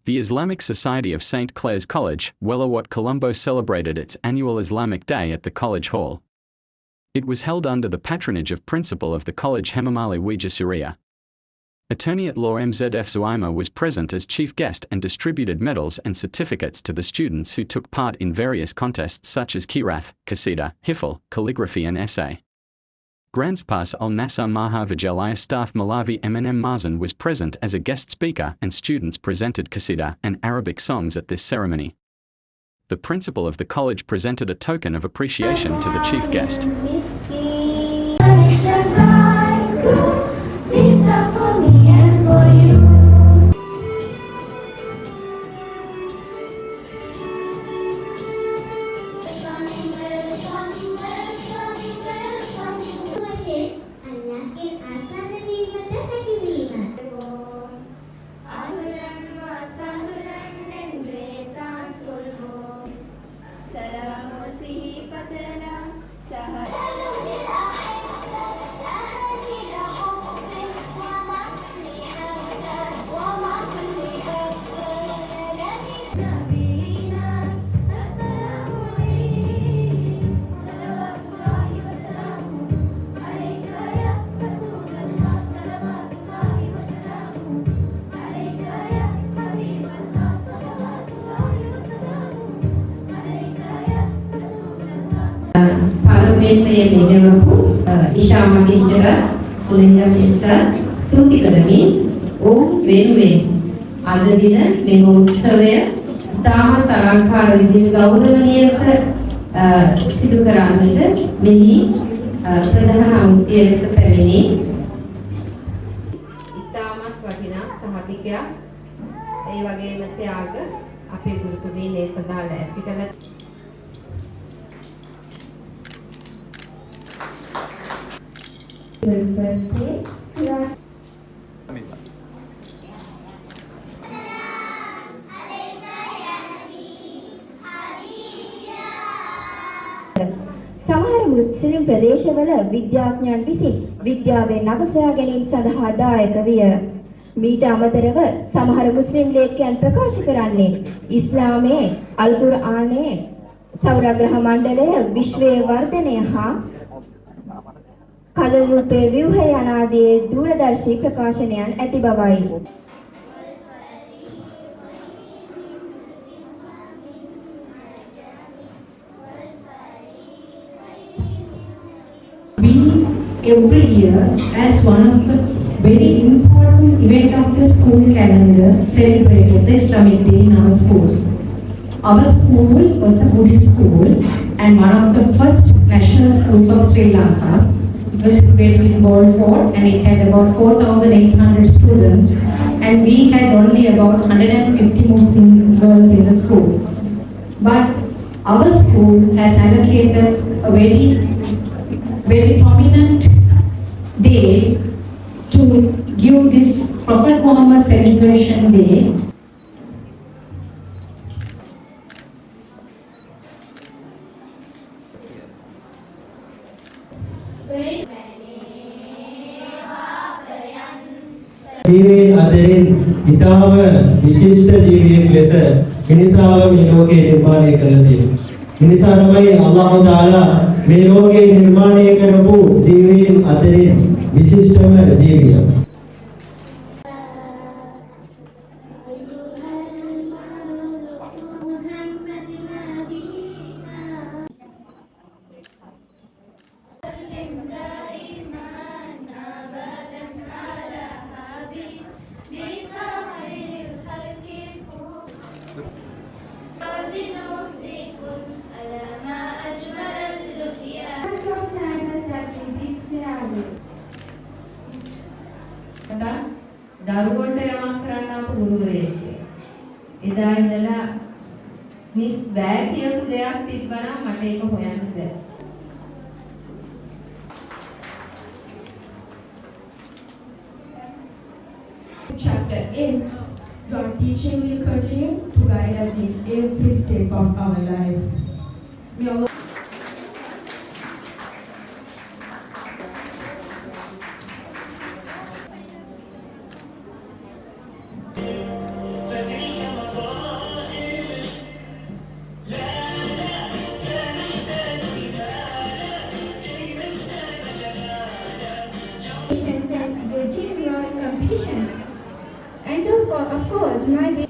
The Islamic Society of St. Clair's College, Wellawat Colombo celebrated its annual Islamic Day at the College Hall. It was held under the patronage of Principal of the College Hemamali Wijasuria. Attorney at Law MZF Zuaima was present as chief guest and distributed medals and certificates to the students who took part in various contests such as Kirath, Qasida, Hifl, calligraphy and essay. Grandspas al-Nasser Mahavidyalaya staff Malavi Eminem Marzan was present as a guest speaker and students presented Qasida and Arabic songs at this ceremony. The principal of the college presented a token of appreciation to the chief guest. These are for me and for you. පාර්ලිමේන්තුවේ නියමපු ඉෂාමා teacher සුලින්දා mister ස්තුති කරමි ඔවුන් වෙනුවෙන් අද දින මෙම උත්සවය තාමත් අලංකාර විදිහට ගෞරවනීයව සිදු කරන්නට මෙහි ප්‍රධාන අමුත්‍ය ලෙස පැමිණි ඉතාමත් වටිනා සහතිකයක් ඒ වගේම ත්‍යාග අපේ ගුරුතුමීන් ඒ සඳහා ලෑස්ති කළ first place. සමහර මුස්ලිම් ප්‍රදේශවල විද්‍යාඥයන් විසින් විද්‍යාවේ නව සොයා ගැනීම සඳහා දායක විය. මීට අමතරව සමහර මුස්ලිම් ලේඛකයන් ප්‍රකාශ කරන්නේ ඉස්ලාමයේ අල් කුර්ආනයේ සෞරග්‍රහ මණ්ඩලය විශ්වයේ වර්ධනය හා කලල රූපේ ව්‍යුහය යනාදී දූරදර්ශී ප්‍රකාශනයන් ඇති බවයි. We every year as one of the very important event of the school calendar celebrated the Islamic Day in our school. Our school was a Buddhist school and one of the first national schools of Sri Lanka. It was situated in Walford and it had about 4,800 students and we had only about 150 Muslim girls in the school. But our school has allocated a very prominent day to give this Prophet Muhammad celebration day. ජීවයේ අතරින් ඊටාම විශිෂ්ට ජීවියෙක් ලෙස මිනිසාව මේ ලෝකේ නිර්මාණය කළ තියෙනවා. මිනිසා තමයි අල්ලාහ් තාලා මේ ලෝකේ නිර්මාණය කරපු ජීවීන් අතරින් විශිෂ්ටම ජීවියා. දරුවන්ට යමක් කරන්න අප ගුරුවරයෙක්. එදා ඉඳලා මිස් බෑග් කියපු දෙයක් තිබ්බනම් මට ඒක හොයන්න බැහැ. Chapter ends. Your teaching will continue to guide us in every step of our life. May Allah Thank you. and your junior competitions. And of course, my